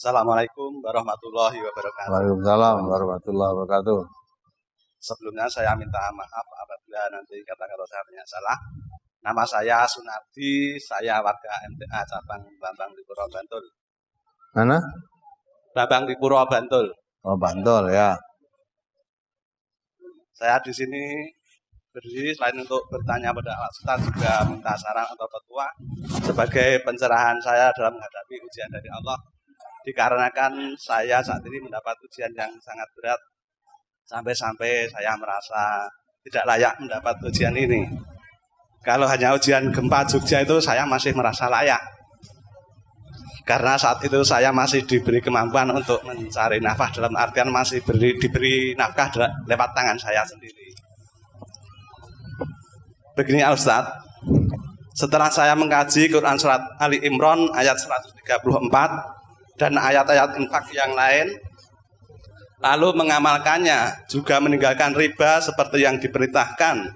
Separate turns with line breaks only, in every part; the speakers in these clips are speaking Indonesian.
Assalamualaikum warahmatullahi wabarakatuh.
Waalaikumsalam warahmatullahi wabarakatuh.
Sebelumnya saya minta maaf apabila nanti kata-kata saya salah. Nama saya Sunardi, saya warga MTA cabang Bambang di Puro Bantul.
Mana?
Bambang di Puro Bantul.
Oh, Bantul ya.
Saya di sini berdiri selain untuk bertanya pada Pak Ustaz juga minta saran atau petua sebagai pencerahan saya dalam menghadapi ujian dari Allah. Dikarenakan saya saat ini mendapat ujian yang sangat berat sampai-sampai saya merasa tidak layak mendapat ujian ini. Kalau hanya ujian gempa Jogja itu saya masih merasa layak. Karena saat itu saya masih diberi kemampuan untuk mencari nafkah, dalam artian masih diberi nafkah lewat tangan saya sendiri. Begini Ustaz, setelah saya mengkaji Quran Surat Ali Imran ayat 134 dan ayat-ayat infak yang lain, lalu mengamalkannya, juga meninggalkan riba seperti yang diperintahkan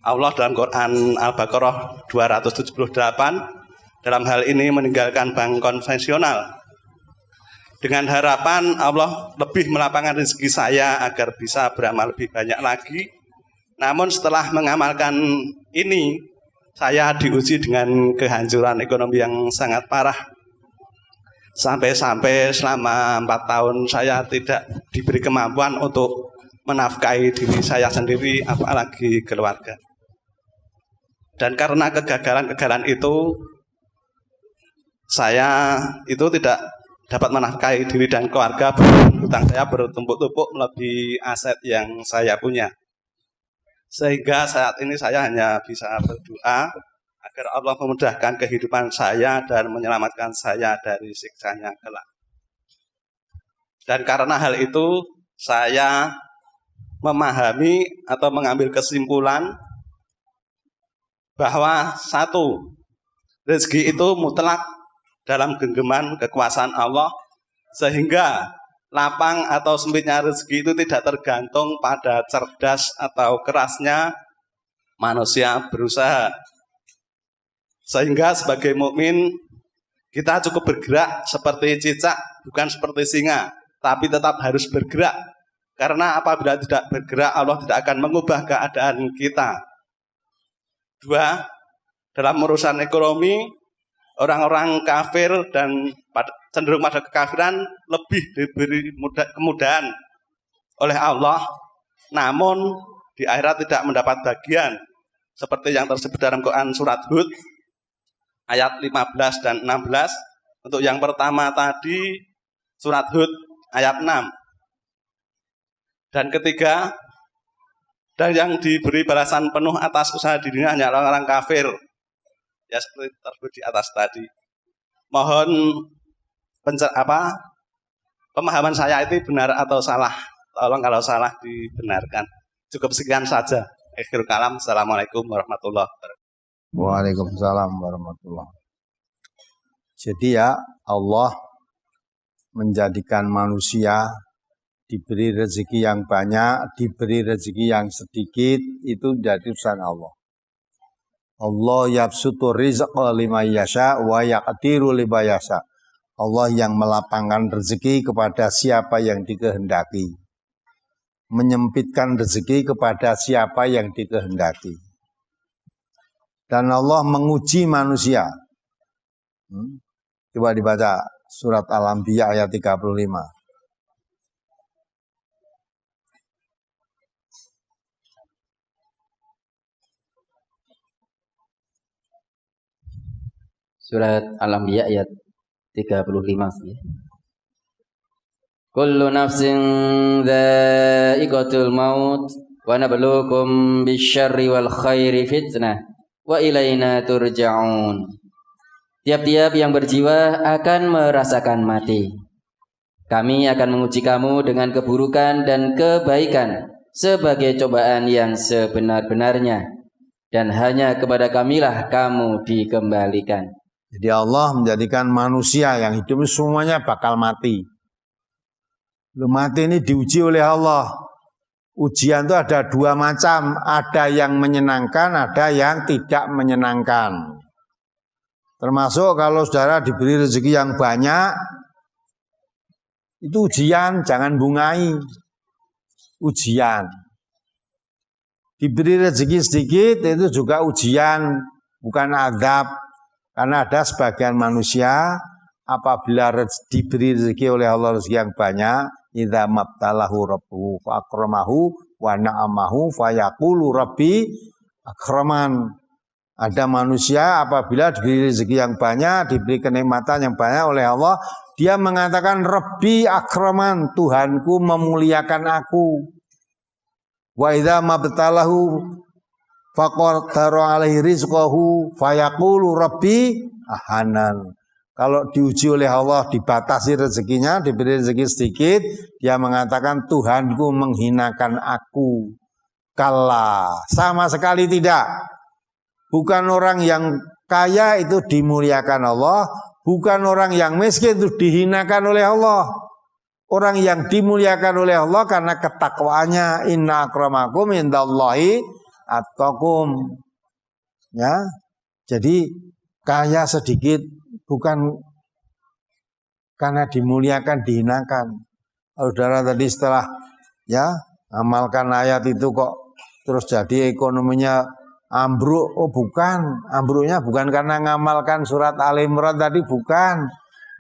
Allah dalam Quran Al-Baqarah 278, dalam hal ini meninggalkan bank konvensional. Dengan harapan Allah lebih melapangkan rezeki saya agar bisa beramal lebih banyak lagi. Namun setelah mengamalkan ini, saya diuji dengan kehancuran ekonomi yang sangat parah. Sampai-sampai selama 4 tahun saya tidak diberi kemampuan untuk menafkahi diri saya sendiri, apalagi keluarga. Dan karena kegagalan-kegagalan itu, saya itu tidak dapat menafkahi diri dan keluarga, hutang saya bertumpuk-tumpuk melebihi aset yang saya punya. Sehingga saat ini saya hanya bisa berdoa agar Allah memudahkan kehidupan saya dan menyelamatkan saya dari siksanya kelak. Dan karena hal itu, saya memahami atau mengambil kesimpulan bahwa satu, rezeki itu mutlak dalam genggaman kekuasaan Allah, sehingga lapang atau sempitnya rezeki itu tidak tergantung pada cerdas atau kerasnya manusia berusaha. Sehingga sebagai mukmin kita cukup bergerak seperti cicak, bukan seperti singa, tapi tetap harus bergerak. Karena apabila tidak bergerak, Allah tidak akan mengubah keadaan kita. 2, dalam urusan ekonomi, orang-orang kafir dan cenderung pada kekafiran lebih diberi kemudahan oleh Allah, namun di akhirat tidak mendapat bagian seperti yang tersebut dalam Quran Surat Hud ayat 15 dan 16. Untuk yang pertama tadi Surat Hud ayat 6. Dan ketiga, dan yang diberi balasan penuh atas usaha dirinya hanya orang-orang kafir. Ya seperti tersebut di atas tadi. Mohon pemahaman saya itu benar atau salah. Tolong kalau salah dibenarkan. Cukup sekian saja. Akhirul kalam. Assalamualaikum warahmatullahi wabarakatuh.
Waalaikumsalam warahmatullahi wabarakatuh. Jadi ya, Allah menjadikan manusia diberi rezeki yang banyak, diberi rezeki yang sedikit, itu jadi urusan Allah. Allah yabsutu rizqa liman yasha wa yaqdiru liman yasha. Allah yang melapangkan rezeki kepada siapa yang dikehendaki, menyempitkan rezeki kepada siapa yang dikehendaki. Dan Allah menguji manusia. Coba dibaca surat Al-Anbiya ayat 35.
Surat Al-Anbiya ayat 35 ya. Kullu nafsin dha'iqatul maut wa nabluukum bisyarri wal khairi fitnah wa ilaina turja'un. Tiap-tiap yang berjiwa akan merasakan mati. Kami akan menguji kamu dengan keburukan dan kebaikan sebagai cobaan yang sebenar-benarnya, dan hanya kepada kamilah kamu dikembalikan.
Jadi Allah menjadikan manusia yang hidup semuanya bakal mati. Mati ini diuji oleh Allah. Ujian itu ada 2 macam, ada yang menyenangkan, ada yang tidak menyenangkan. Termasuk kalau saudara diberi rezeki yang banyak, Itu ujian, jangan bungai. Ujian. Diberi rezeki sedikit itu juga ujian, bukan azab. Karena ada sebagian manusia apabila diberi rezeki oleh Allah rezeki yang banyak, idza mabtalahu rabbuhu fa akramahu wa na'amahu fa yaqulu rabbi akraman. Ada manusia apabila diberi rezeki yang banyak, diberi kenikmatan yang banyak oleh Allah, dia mengatakan rabbi akraman, Tuhanku memuliakan aku. Wa idza mabtalahu faqadara alaihi rizqahu fayaqulu rabbi ahanan. Kalau diuji oleh Allah, dibatasi rezekinya, diberi rezeki sedikit, dia mengatakan Tuhanku menghinakan aku. Kalla, sama sekali tidak. Bukan orang yang kaya itu dimuliakan Allah, bukan orang yang miskin itu dihinakan oleh Allah. Orang yang dimuliakan oleh Allah karena ketakwaannya, inna akramakum indallahi atqakum. Ya. Jadi kaya sedikit bukan karena dimuliakan dihinakan. Saudara tadi setelah ya amalkan ayat itu kok terus jadi ekonominya ambruk. Oh bukan, ambruknya bukan karena ngamalkan surat Al-Imran tadi, bukan.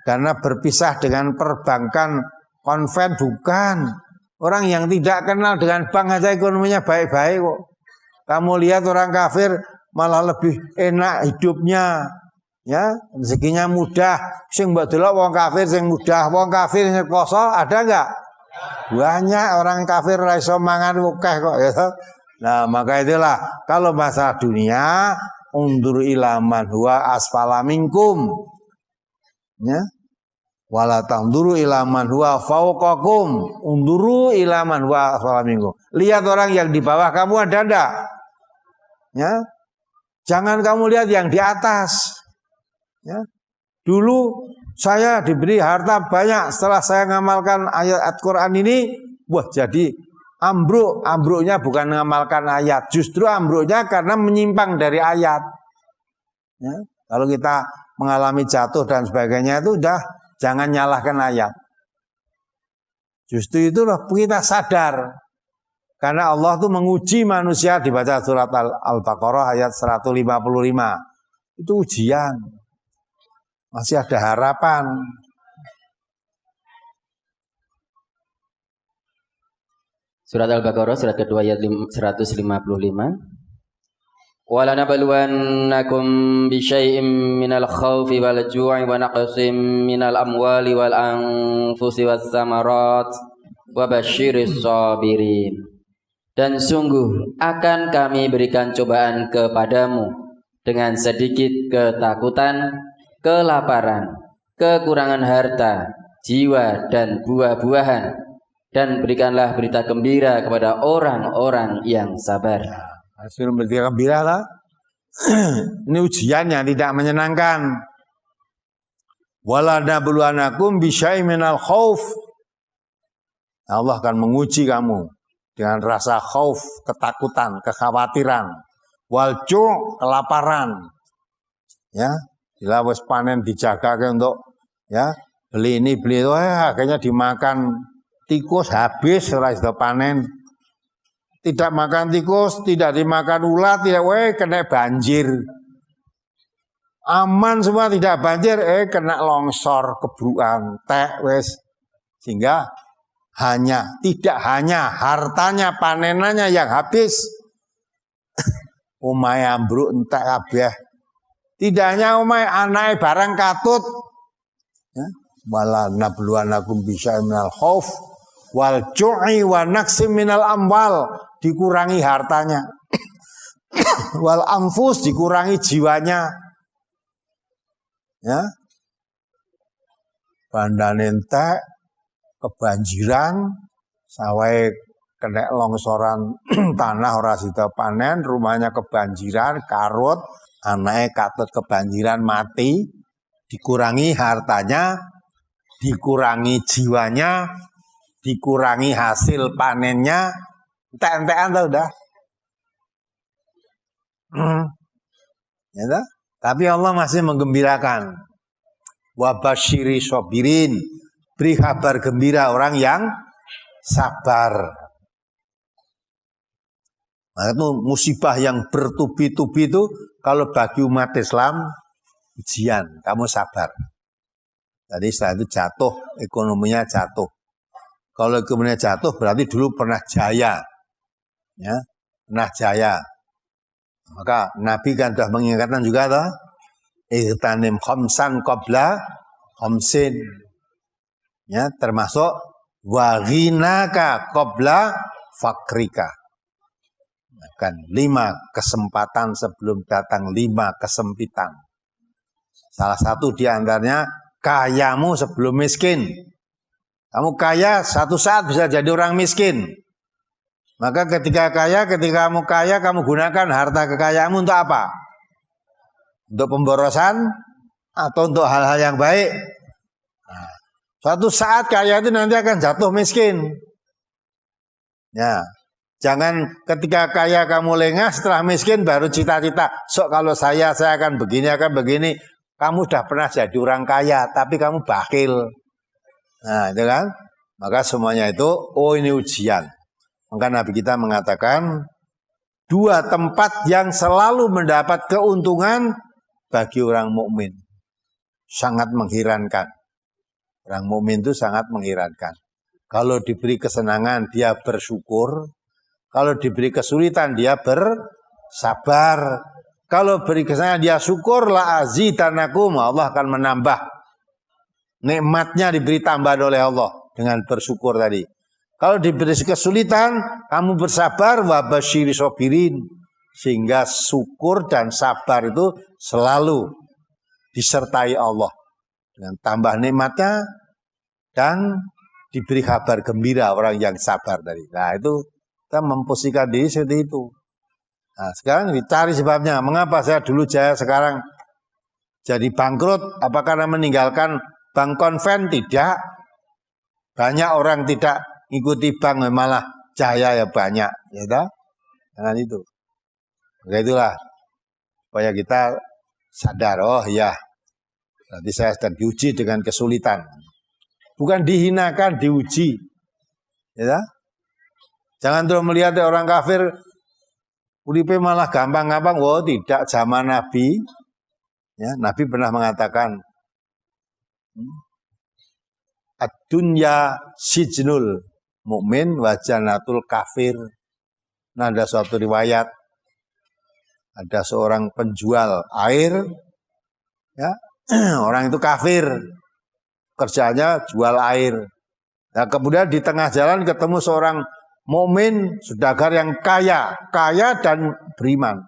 Karena berpisah dengan perbankan konven, bukan. Orang yang tidak kenal dengan bank aja ekonominya baik-baik kok. Kamu lihat orang kafir malah lebih enak hidupnya. Ya, rezekinya mudah. Sing mbok delok wong kafir sing mudah, wong kafir sing koso ada enggak? Banyak orang kafir ora iso mangan akeh kok ya. Nah, maka itulah kalau masalah dunia undur ilaman huwa asfala minkum. Ya. Wala tanduru ilaman huwa fauqakum, unduru ilaman huwa asfala minkum. Lihat orang yang di bawah kamu ada enggak? Ya. Jangan kamu lihat yang di atas. Ya. Dulu saya diberi harta banyak, setelah saya ngamalkan ayat Al-Quran ini, wah jadi ambruk. Ambruknya bukan mengamalkan ayat, justru ambruknya karena menyimpang dari ayat. Ya. Kalau kita mengalami jatuh dan sebagainya itu udah jangan nyalahkan ayat. Justru itulah kita sadar. Karena Allah itu menguji manusia, dibaca surat Al-Baqarah ayat 155. Itu ujian. Masih ada harapan.
Surat Al-Baqarah surat kedua ayat 155. وَلَنَبْلُوَنَّكُمْ بِشَيْءٍ مِّنَ الْخَوْفِ وَالْجُوعِ وَنَقْصٍ مِّنَ الْأَمْوَالِ وَالْأَنفُسِ وَالثَّمَرَاتِ وَبَشِّرِ الصَّابِرِينَ. Dan sungguh akan kami berikan cobaan kepadamu dengan sedikit ketakutan, kelaparan, kekurangan harta, jiwa dan buah-buahan, dan berikanlah berita gembira kepada orang-orang yang sabar.
Hasil berita gembira lah. Ini ujian yang tidak menyenangkan. Wala nabluwanakum bisyai'in minal khauf. Allah akan menguji kamu dengan rasa khauf, ketakutan, kekhawatiran. Wal ju', kelaparan. Ya, bila wis panen dijaga untuk ya, beli ini beli itu, akhirnya dimakan tikus habis ora iso panen. Tidak makan tikus, tidak dimakan ulat, tidak kena banjir. Aman semua tidak banjir, kena longsor, kebruan, wes. Sehingga tidak hanya hartanya, panenannya yang habis. Omahe ambruk entek kabeh. Tidak hanya omahe anake barang katut. Ya, wala nabluwanakum bisyai'in minal khauf wal ju'i wa naqsim minal amwal, dikurangi hartanya. Wal anfus, dikurangi jiwanya. Ya. Bandane entek, kebanjiran, sawah kena longsoran tanah ora sida panen, rumahnya kebanjiran, karut, anake katut kebanjiran mati, dikurangi hartanya, dikurangi jiwanya, dikurangi hasil panennya, entek-entekan tau udah. Ya toh? Tapi Allah masih menggembirakan. Wa basyiri sabirin, beri kabar gembira orang yang sabar. Nah, itu musibah yang bertubi-tubi itu kalau bagi umat Islam ujian, kamu sabar. Jadi setelah itu jatuh, ekonominya jatuh. Kalau ekonominya jatuh berarti dulu pernah jaya, ya, pernah jaya. Maka Nabi kan sudah mengingatkan juga, toh, ihtanim khamsan qabla khamsin, ya, termasuk waghinaka qabla fakrika. Kan 5 kesempatan sebelum datang 5 kesempitan. Salah satu di antaranya kayamu sebelum miskin. Kamu kaya, satu saat bisa jadi orang miskin. Maka ketika kamu kaya, kamu gunakan harta kekayaanmu untuk apa? Untuk pemborosan atau untuk hal-hal yang baik? Nah, suatu saat kaya itu nanti akan jatuh miskin. Ya, jangan ketika kaya kamu lengah, setelah miskin baru cita-cita. Sok kalau saya akan begini, akan begini. Kamu sudah pernah jadi orang kaya, tapi kamu bakhil. Nah, itu kan? Maka semuanya itu, oh ini ujian. Maka Nabi kita mengatakan, 2 tempat yang selalu mendapat keuntungan bagi orang mukmin. Sangat mengherankan. Orang mukmin itu sangat mengherankan. Kalau diberi kesenangan, dia bersyukur. Kalau diberi kesulitan, dia bersabar. Kalau beri kesenangan, dia syukur, la azidanakum, Allah akan menambah. Nikmatnya diberi tambahan oleh Allah dengan bersyukur tadi. Kalau diberi kesulitan, kamu bersabar, wa basyiri sobirin. Sehingga syukur dan sabar itu selalu disertai Allah. Dengan tambah nikmatnya dan diberi kabar gembira orang yang sabar tadi. Nah itu kita memposisikan diri seperti itu. Nah sekarang dicari sebabnya. Mengapa saya dulu jaya sekarang jadi bangkrut? Apakah karena meninggalkan bank konven? Tidak. Banyak orang tidak ikuti bank malah jaya ya banyak. Ya tak? Jangan itu. Maka itulah supaya kita sadar, oh ya, nanti saya sedang diuji dengan kesulitan. Bukan dihinakan, diuji. Ya tak? Jangan terus melihat orang kafir uripe malah gampang-gampang. Oh tidak, zaman Nabi, ya, Nabi pernah mengatakan, ad-dunya sijnul mukmin wa jannatul kafir. Nah, ada suatu riwayat, ada seorang penjual air, ya, orang itu kafir, kerjanya jual air. Nah, kemudian di tengah jalan ketemu seorang mukmin saudagar yang kaya dan beriman.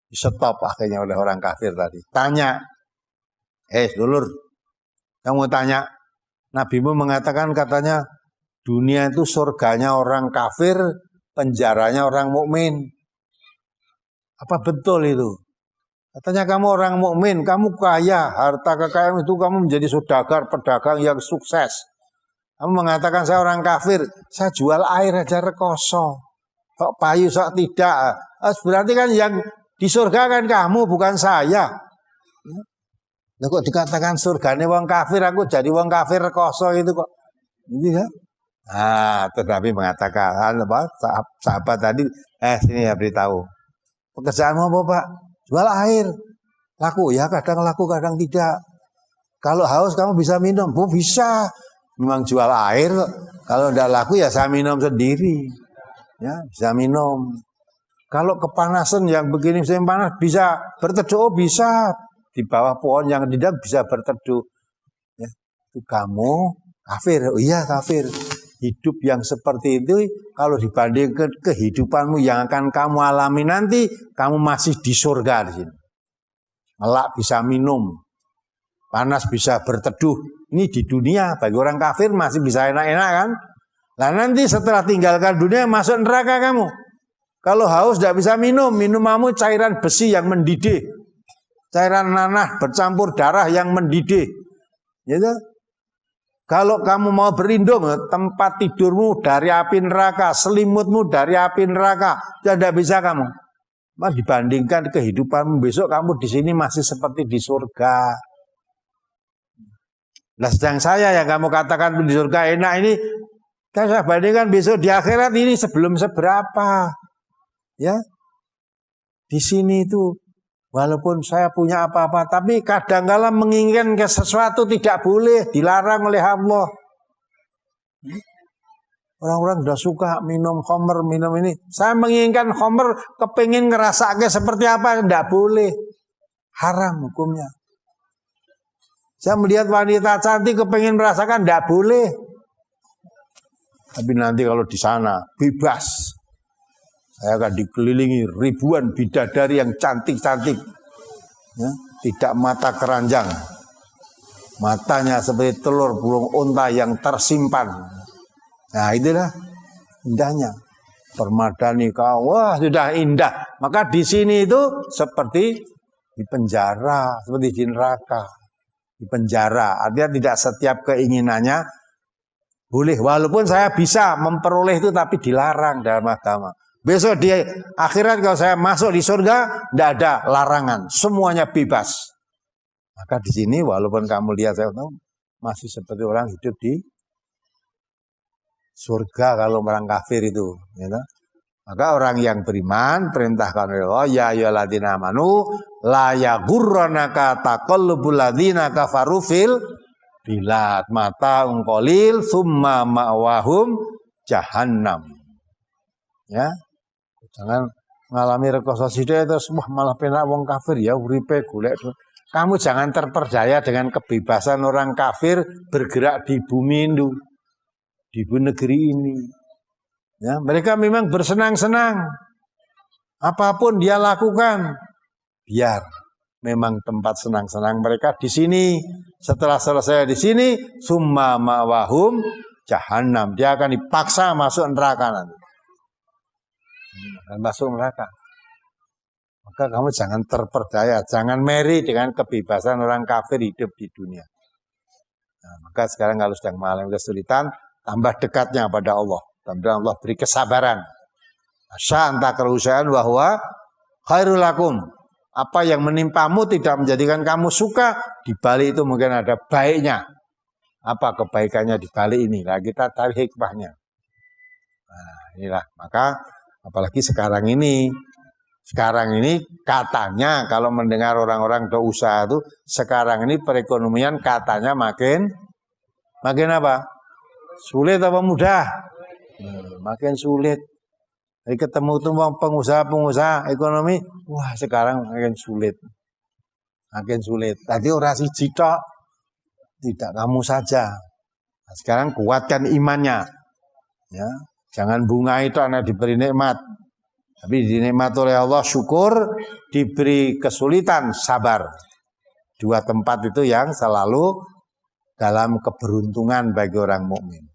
Di-stop akhirnya oleh orang kafir tadi. Tanya, dulur, kamu tanya, Nabimu mengatakan katanya dunia itu surganya orang kafir, penjaranya orang mukmin. Apa betul itu? Katanya kamu orang mukmin, kamu kaya, harta kekayaan itu kamu menjadi saudagar, pedagang yang sukses. Kamu mengatakan saya orang kafir, saya jual air aja rekoso. Sok payu, sok tidak. Berarti kan yang di surga kan kamu, bukan saya. Nah, kok dikatakan surganya wong kafir, aku jadi wong kafir rekoso itu kok. Ini ya. Nah, tetapi mengatakan apa? Sahabat tadi, sini ya beritahu. Pekerjaanmu apa Pak? Jual air. Laku ya, kadang laku, kadang tidak. Kalau haus kamu bisa minum. Bu bisa. Memang jual air. Kalau tidak laku ya saya minum sendiri. Ya, bisa minum. Kalau kepanasan yang begini musim panas bisa berteduh, bisa. Di bawah pohon yang tidak bisa berteduh. Ya, itu kamu kafir. Oh iya kafir. Hidup yang seperti itu kalau dibandingkan kehidupanmu yang akan kamu alami nanti, kamu masih di surga di sini. Melak bisa minum, panas bisa berteduh. Ini di dunia, bagi orang kafir masih bisa enak-enak kan? Nah nanti setelah tinggalkan dunia masuk neraka kamu. Kalau haus tidak bisa minum, minumanmu cairan besi yang mendidih. Cairan nanah bercampur darah yang mendidih. Gitu? Kalau kamu mau berlindung, tempat tidurmu dari api neraka, selimutmu dari api neraka, tidak bisa kamu. Mas dibandingkan kehidupanmu besok, kamu di sini masih seperti di surga. Nah sedang saya yang kamu katakan di surga enak ini, kan saya bandingkan besok di akhirat ini sebelum seberapa. Ya, di sini itu walaupun saya punya apa-apa, tapi kadang-kala menginginkan ke sesuatu tidak boleh, dilarang oleh Allah. Orang-orang sudah suka minum khamr, minum ini. Saya menginginkan khamr, kepingin ngerasake seperti apa, tidak boleh. Haram hukumnya. Saya melihat wanita cantik, kepingin merasakan, tidak boleh. Tapi nanti kalau di sana, bebas. Saya akan dikelilingi ribuan bidadari yang cantik-cantik. Ya, tidak mata keranjang. Matanya seperti telur burung unta yang tersimpan. Nah itulah indahnya. Permadani kau, wah sudah indah. Maka di sini itu seperti di penjara, seperti di neraka. Di penjara, artinya tidak setiap keinginannya boleh. Walaupun saya bisa memperoleh itu tapi dilarang dalam agama. Besok di akhirat kalau saya masuk di surga, tidak ada larangan, semuanya bebas. Maka di sini walaupun kamu lihat saya tahu masih seperti orang hidup di surga kalau orang kafir itu. Ya. Maka orang yang beriman perintahkan oleh Allah, ya ayyuhalladzina amanu la yaghurranaka taqallubul ladzina kafaru fil bilad mata qalil summa ma'wahum jahannam. Ya. Jangan ngalami rekoso sithik terus wah malah penak wong kafir ya uripe golek. Kamu jangan terperdaya dengan kebebasan orang kafir bergerak di bumi itu, di negeri ini. Ya, mereka memang bersenang-senang. Apapun dia lakukan, biar memang tempat senang-senang mereka di sini. Setelah selesai di sini, summa ma'wahum jahannam. Dia akan dipaksa masuk neraka nanti. Dan masuk neraka. Maka kamu jangan terperdaya, jangan meri dengan kebebasan orang kafir hidup di dunia. Nah, maka sekarang kalau sedang mengalami kesulitan, tambah dekatnya pada Allah. Mudah-mudahan Allah beri kesabaran. Anta kerusahaan bahwa khairul lakum. Apa yang menimpamu tidak menjadikan kamu suka, di balik itu mungkin ada baiknya. Apa kebaikannya di balik ini? Nah, kita tarik hikmahnya. Nah, inilah. Maka apalagi sekarang ini katanya kalau mendengar orang-orang usaha itu sekarang ini perekonomian katanya makin apa? Sulit apa mudah? Makin sulit. Jadi ketemu tuh pengusaha ekonomi, wah sekarang makin sulit. Makin sulit. Tadi orang siji tok, tidak kamu saja. Nah, sekarang kuatkan imannya. Ya. Jangan bunga itu anak diberi nikmat. Tapi dinikmat oleh Allah syukur, diberi kesulitan sabar. Dua tempat itu yang selalu dalam keberuntungan bagi orang mukmin.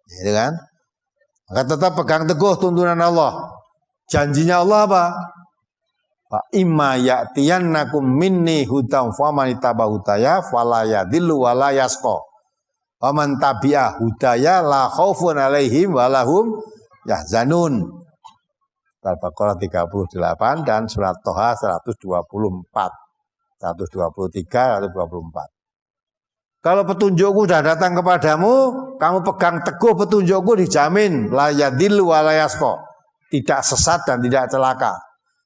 Gitu kan? Maka tetap pegang teguh tuntunan Allah. Janjinya Allah apa? Fa imma ya'tiyannakum minni hudan faman ittaba'a hudaya fala yadhillu wa la yasqa. Wa man tabi'a hudaya la khaufun 'alaihim wa lahum yahzanun. Al-Baqarah 38 dan surat Toha 124. 123, 124. Kalau petunjukku sudah datang kepadamu, kamu pegang teguh petunjukku dijamin la yadhillu wa la yasqa. Tidak sesat dan tidak celaka.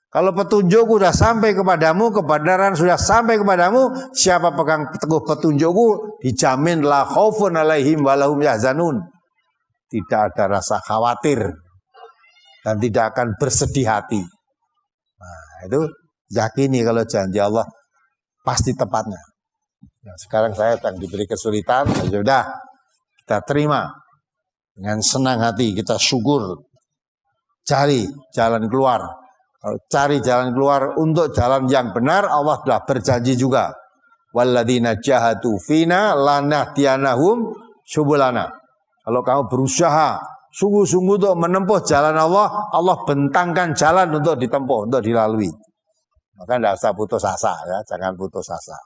Kalau petunjukku sudah sampai kepadamu, kebenaran sudah sampai kepadamu, siapa pegang teguh petunjukku dijamin la khaufun 'alaihim wa lahum yahzanun. Tidak ada rasa khawatir dan tidak akan bersedih hati. Nah, itu yakini kalau janji Allah pasti tepatnya. Nah, sekarang saya sedang diberi kesulitan, ya sudah kita terima dengan senang hati, kita syukur, cari jalan keluar. Cari jalan keluar untuk jalan yang benar, Allah telah berjanji juga. Walladzina jahadu fina lanahdiyanahum subulana. Kalau kamu berusaha sungguh-sungguh untuk menempuh jalan Allah, Allah bentangkan jalan untuk ditempuh, untuk dilalui. Maka tidak usah putus asa ya, jangan putus asa.